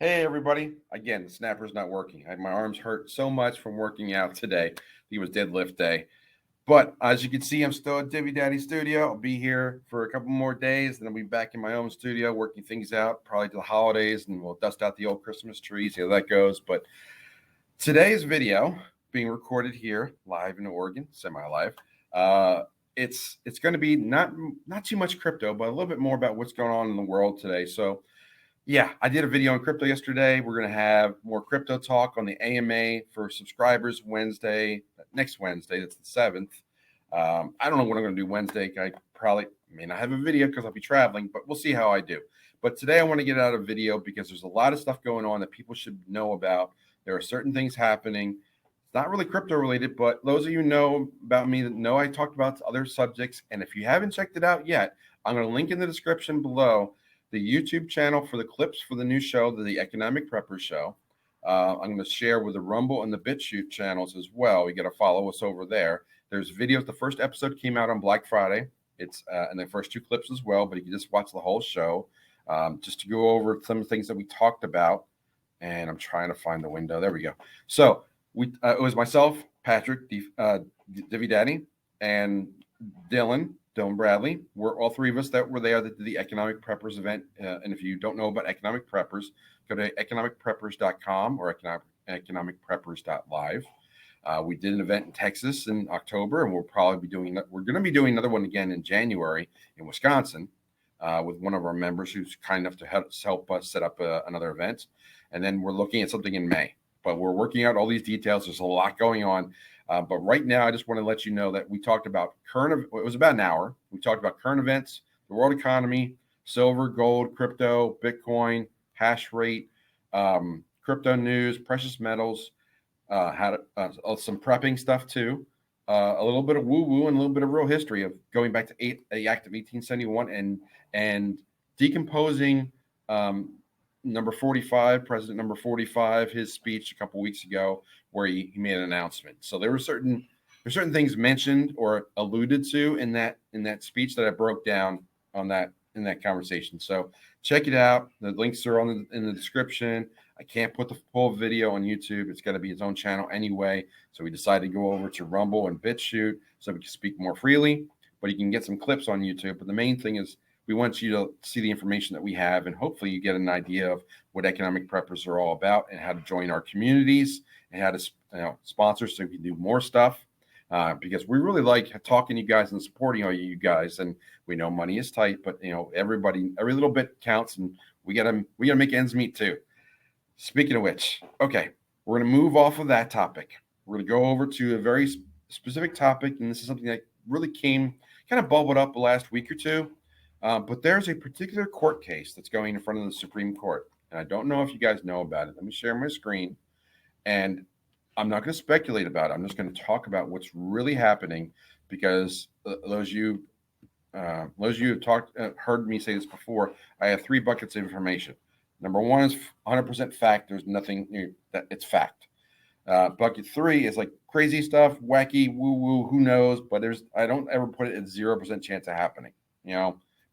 Hey everybody! Again, the snapper's not working. My arms hurt so much from working out today. It was deadlift day. But as you can see, I'm still at Divvy Daddy Studio. I'll be here for a couple more days, then I'll be back in my own studio working things out, probably to the holidays, and we'll dust out the old Christmas trees, see how that goes. But today's video being recorded here live in Oregon, semi-live. It's going to be not too much crypto, but a little bit more about what's going on in the world today. So yeah, I did a video on crypto yesterday. We're going to have more crypto talk on the AMA for subscribers next Wednesday. That's the 7th. I don't know what I'm going to do Wednesday. I probably may not have a video because I'll be traveling, but we'll see how I do. But today I want to get out a video because there's a lot of stuff going on that people should know about. There are certain things happening. It's not really crypto related, but those of you who know about me that know I talked about other subjects. And if you haven't checked it out yet, I'm going to link in the description below the YouTube channel for the clips for the new show, the Economic Preppers show. I'm going to share with the Rumble and the BitChute channels as well. You got to follow us over there. There's videos. The first episode came out on Black Friday. It's and the first 2 clips as well, but you can just watch the whole show just to go over some of the things that we talked about. And I'm trying to find the window. There we go. So it was myself, Patrick, Divvy Daddy, and Dylan Bradley. We're all 3 of us that were there at the Economic Preppers event. And if you don't know about Economic Preppers, go to economicpreppers.com or economicpreppers.live. We did an event in Texas in October, and we're going to be doing another one again in January in Wisconsin with one of our members who's kind enough to help us set up another event. And then we're looking at something in May. But we're working out all these details. There's a lot going on. But right now, I just want to let you know that we talked about it was about an hour. We talked about current events, the world economy, silver, gold, crypto, Bitcoin, hash rate, crypto news, precious metals, some prepping stuff too, a little bit of woo-woo and a little bit of real history of going back to the Act of 1871 and decomposing number 45, President number 45, his speech a couple weeks ago where he made an announcement. So there were certain things mentioned or alluded to in that speech that I broke down in that conversation. So check it out. The links are in the description. I can't put the full video on YouTube. It's got to be its own channel anyway. So we decided to go over to Rumble and BitChute so we can speak more freely. But you can get some clips on YouTube. But the main thing is we want you to see the information that we have, and hopefully you get an idea of what Economic Preppers are all about and how to join our communities and how to sponsor so we can do more stuff. Because we really like talking to you guys and supporting all you guys. And we know money is tight, but every little bit counts, and we gotta make ends meet too. Speaking of which, okay, we're gonna move off of that topic. We're gonna go over to a very specific topic, and this is something that really kind of bubbled up the last week or two. But there's a particular court case that's going in front of the Supreme Court. And I don't know if you guys know about it. Let me share my screen. And I'm not going to speculate about it. I'm just going to talk about what's really happening because those of you have heard me say this before. I have 3 buckets of information. Number 1 is 100% fact. There's nothing that it's fact. Bucket 3 is like crazy stuff, wacky, woo-woo, who knows? But I don't ever put it at 0% chance of happening.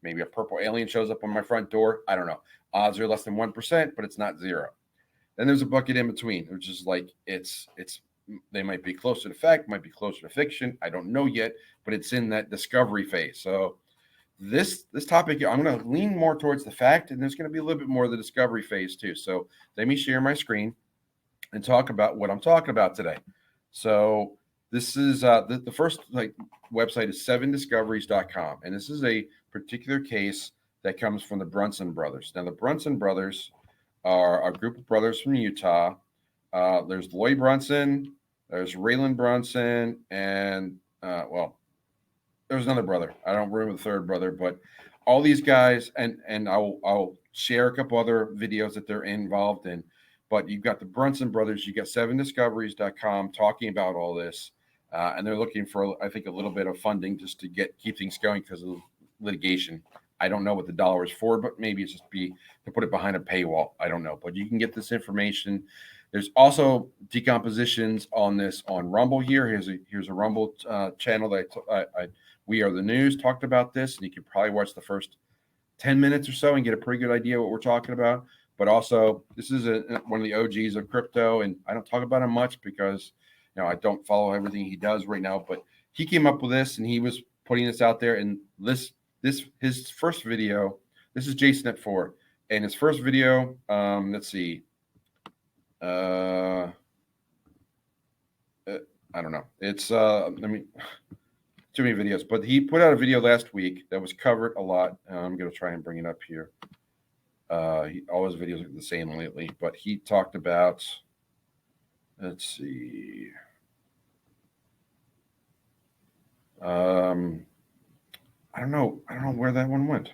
Maybe a purple alien shows up on my front door. I don't know. Odds are less than 1%, but it's not 0. Then there's a bucket in between, which is like they might be closer to fact, might be closer to fiction. I don't know yet, but it's in that discovery phase. So this topic, I'm going to lean more towards the fact, and there's going to be a little bit more of the discovery phase too. So let me share my screen and talk about what I'm talking about today. So this is the first website is 7discoveries.com, and this is a particular case that comes from the Brunson brothers. Now, the Brunson brothers are a group of brothers from Utah. There's Lloyd Brunson, there's Raylan Brunson, and there's another brother. I don't remember the third brother, but all these guys, and I'll share a couple other videos that they're involved in. But you've got the Brunson brothers, you got 7discoveries.com talking about all this. And they're looking for, I think, a little bit of funding just to keep things going because of litigation. I don't know what the dollar is for, but maybe it's just to put it behind a paywall. I don't know, but you can get this information. There's also decompositions on this on Rumble here. Here's a Rumble channel that We Are the News talked about this, and you can probably watch the first 10 minutes or so and get a pretty good idea what we're talking about. but also this is one of the OGs of crypto, and I don't talk about him much because I don't follow everything he does right now. But he came up with this, and he was putting this out there. And his first video. This is Jason at 4, and his first video. Let's see. I don't know. It's too many videos, but he put out a video last week that was covered a lot. I'm going to try and bring it up here. All his videos are the same lately, but he talked about, let's see. I don't know where that one went.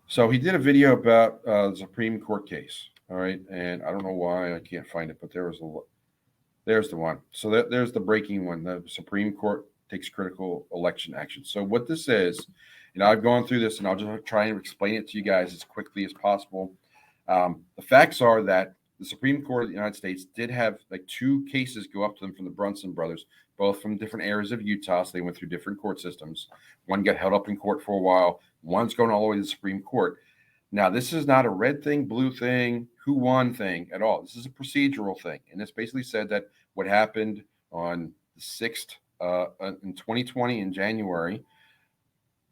So he did a video about the Supreme Court case. All right. And I don't know why I can't find it, but there's the one. So there's the breaking one. The Supreme Court takes critical election action. So what this is, I've gone through this, and I'll just try and explain it to you guys as quickly as possible. The facts are that the Supreme Court of the United States did have like 2 cases go up to them from the Brunson brothers, both from different areas of Utah. So they went through different court systems. One got held up in court for a while. One's going all the way to the Supreme Court. Now, this is not a red thing, blue thing, who won thing at all. This is a procedural thing. And this basically said that what happened on the 6th in 2020 in January,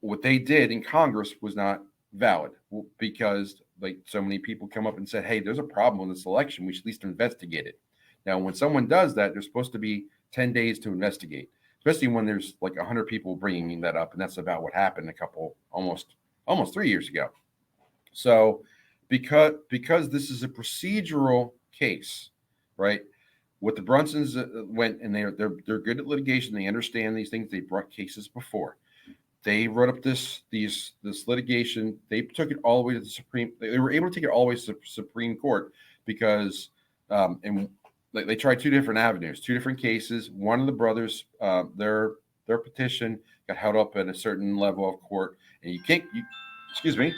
what they did in Congress was not valid because like so many people come up and said, hey, there's a problem with this election. We should at least investigate it. Now, when someone does that, there's supposed to be 10 days to investigate, especially when there's like 100 people bringing that up. And that's about what happened almost 3 years ago. So because this is a procedural case, right? What the Brunsons went, and they're good at litigation. They understand these things. They brought cases before. They wrote up this litigation. They took it all the way to the Supreme. They were able to take it all the way to the Supreme Court because, and they tried 2 different avenues, 2 different cases. One of the brothers, their petition got held up at a certain level of court, and excuse me.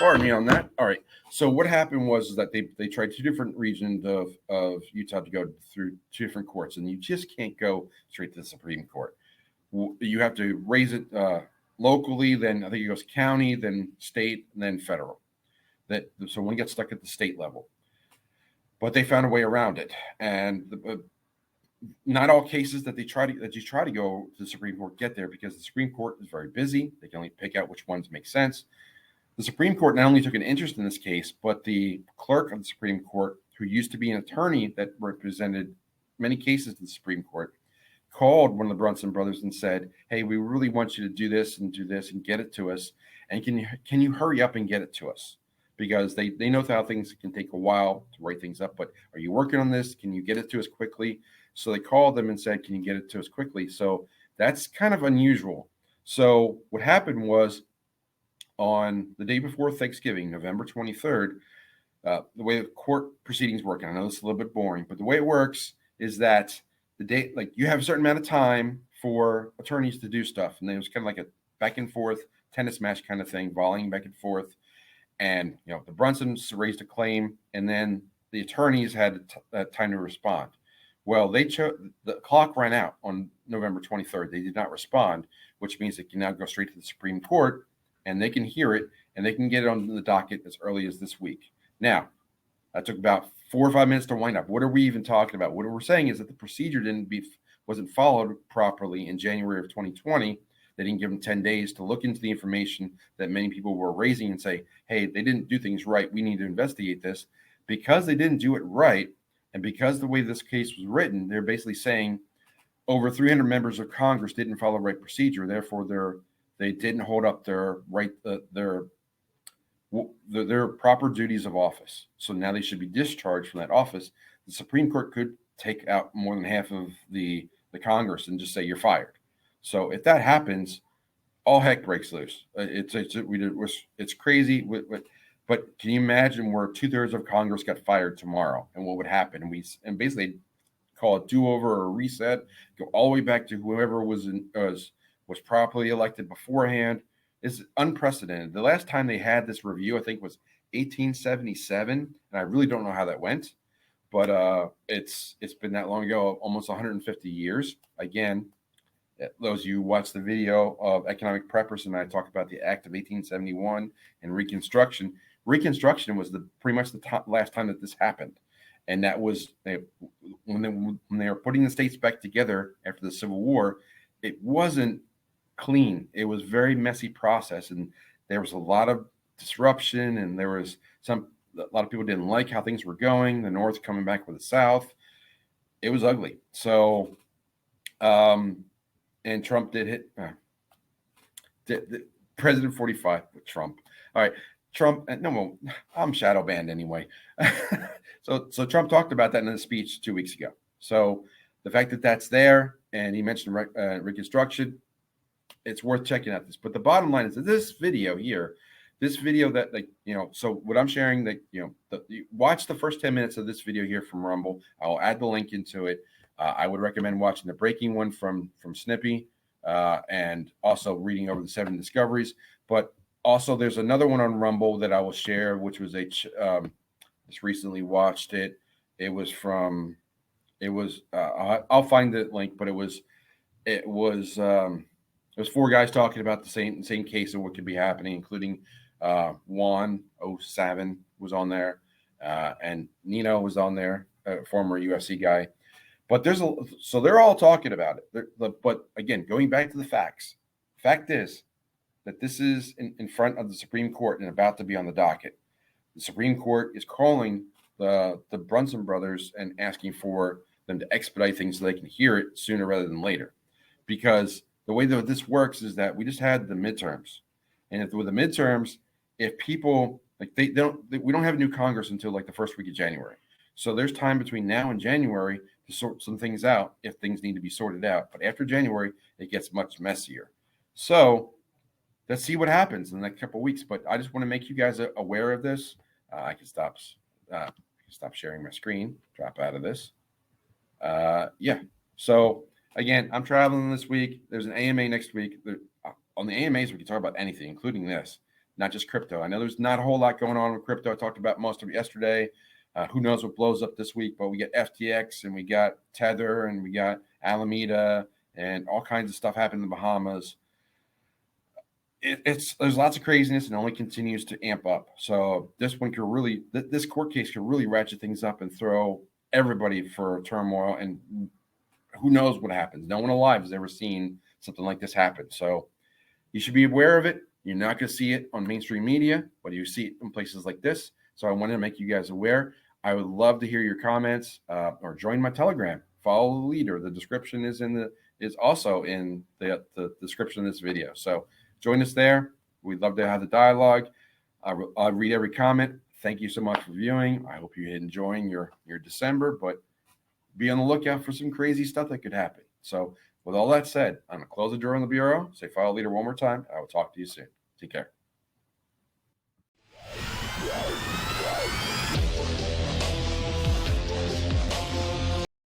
Pardon me on that. All right. So what happened was that they tried 2 different regions of Utah to go through 2 different courts, and you just can't go straight to the Supreme Court. You have to raise it locally, then I think it goes county, then state, and then federal. So one gets stuck at the state level. But they found a way around it, and not all cases that you try to go to the Supreme Court get there because the Supreme Court is very busy. They can only pick out which ones make sense. The Supreme Court not only took an interest in this case, but the clerk of the Supreme Court, who used to be an attorney that represented many cases to the Supreme Court, called one of the Brunson brothers and said, hey, we really want you to do this and get it to us. And can you hurry up and get it to us? Because they know how things can take a while to write things up, but are you working on this? Can you get it to us quickly? So they called them and said, can you get it to us quickly? So that's kind of unusual. So what happened was, on the day before Thanksgiving, November 23rd, the way the court proceedings work, and I know this is a little bit boring, but the way it works is that the day, like you have a certain amount of time for attorneys to do stuff. And it was kind of like a back and forth tennis match kind of thing, volleying back and forth. And, the Brunsons raised a claim, and then the attorneys had time to respond. Well, the clock ran out on November 23rd. They did not respond, which means they can now go straight to the Supreme Court, and they can hear it, and they can get it on the docket as early as this week. Now, that took about 4 or 5 minutes to wind up. What are we even talking about? What we're saying is that the procedure wasn't followed properly in January of 2020. They didn't give them 10 days to look into the information that many people were raising and say, hey, they didn't do things right. We need to investigate this. Because they didn't do it right, and because the way this case was written, they're basically saying over 300 members of Congress didn't follow the right procedure. Therefore, they didn't hold up their proper duties of office. So now they should be discharged from that office. The Supreme Court could take out more than half of the Congress and just say you're fired. So if that happens, all heck breaks loose. It's crazy. But can you imagine where 2/3 of Congress got fired tomorrow, and what would happen? And basically call it do-over or reset, go all the way back to whoever was properly elected beforehand. It's unprecedented. The last time they had this review, I think, was 1877, and I really don't know how that went. But it's been that long ago, almost 150 years. Again, Those of you who watch the video of Economic Preppers and I talk about the Act of 1871 and Reconstruction. Reconstruction was pretty much the last time that this happened, and that was when they were putting the states back together after the Civil War. It wasn't clean. It was a very messy process, and there was a lot of disruption, and there was a lot of people didn't like how things were going. The North coming back with the South. It was ugly. So, and Trump did hit President 45 with Trump. All right, Trump. No, I'm shadow banned anyway. So Trump talked about that in a speech 2 weeks ago. So the fact that that's there, and he mentioned Reconstruction, it's worth checking out this. But the bottom line is that this video here, that so what I'm sharing, that watch the first 10 minutes of this video here from Rumble. I'll add the link into it. I would recommend watching the breaking one from Snippy, and also reading over the 7 discoveries. But also there's another one on Rumble that I will share, which was just recently watched it. I'll find the link, but it was 4 guys talking about the same case and what could be happening, including Juan 07 was on there, and Nino was on there, former UFC guy. But so they're all talking about it. But again, going back to the facts, fact is that this is in front of the Supreme Court and about to be on the docket. The Supreme Court is calling the Brunson brothers and asking for them to expedite things so they can hear it sooner rather than later. Because the way that this works is that we just had the midterms, and with the midterms, if people we don't have a new Congress until like the first week of January. So there's time between now and January to sort some things out if things need to be sorted out. But after January, it gets much messier. So let's see what happens in the next couple of weeks. But I just want to make you guys aware of this. I can stop sharing my screen, drop out of this. Yeah. So again, I'm traveling this week. There's an AMA next week. On the AMAs, we can talk about anything, including this, not just crypto. I know there's not a whole lot going on with crypto. I talked about most of it yesterday. Who knows what blows up this week, but we got FTX and we got Tether and we got Alameda and all kinds of stuff happening in the Bahamas. There's lots of craziness and only continues to amp up. So this court case could really ratchet things up and throw everybody for turmoil, and who knows what happens. No one alive has ever seen something like this happen. So you should be aware of it. You're not going to see it on mainstream media, but you see it in places like this. So I wanted to make you guys aware. I would love to hear your comments, or join my Telegram. Follow the leader. The description is also in the description of this video. So join us there. We'd love to have the dialogue. I'll read every comment. Thank you so much for viewing. I hope you're enjoying your December, but be on the lookout for some crazy stuff that could happen. So with all that said, I'm going to close the door on the bureau, say follow leader one more time. I will talk to you soon. Take care.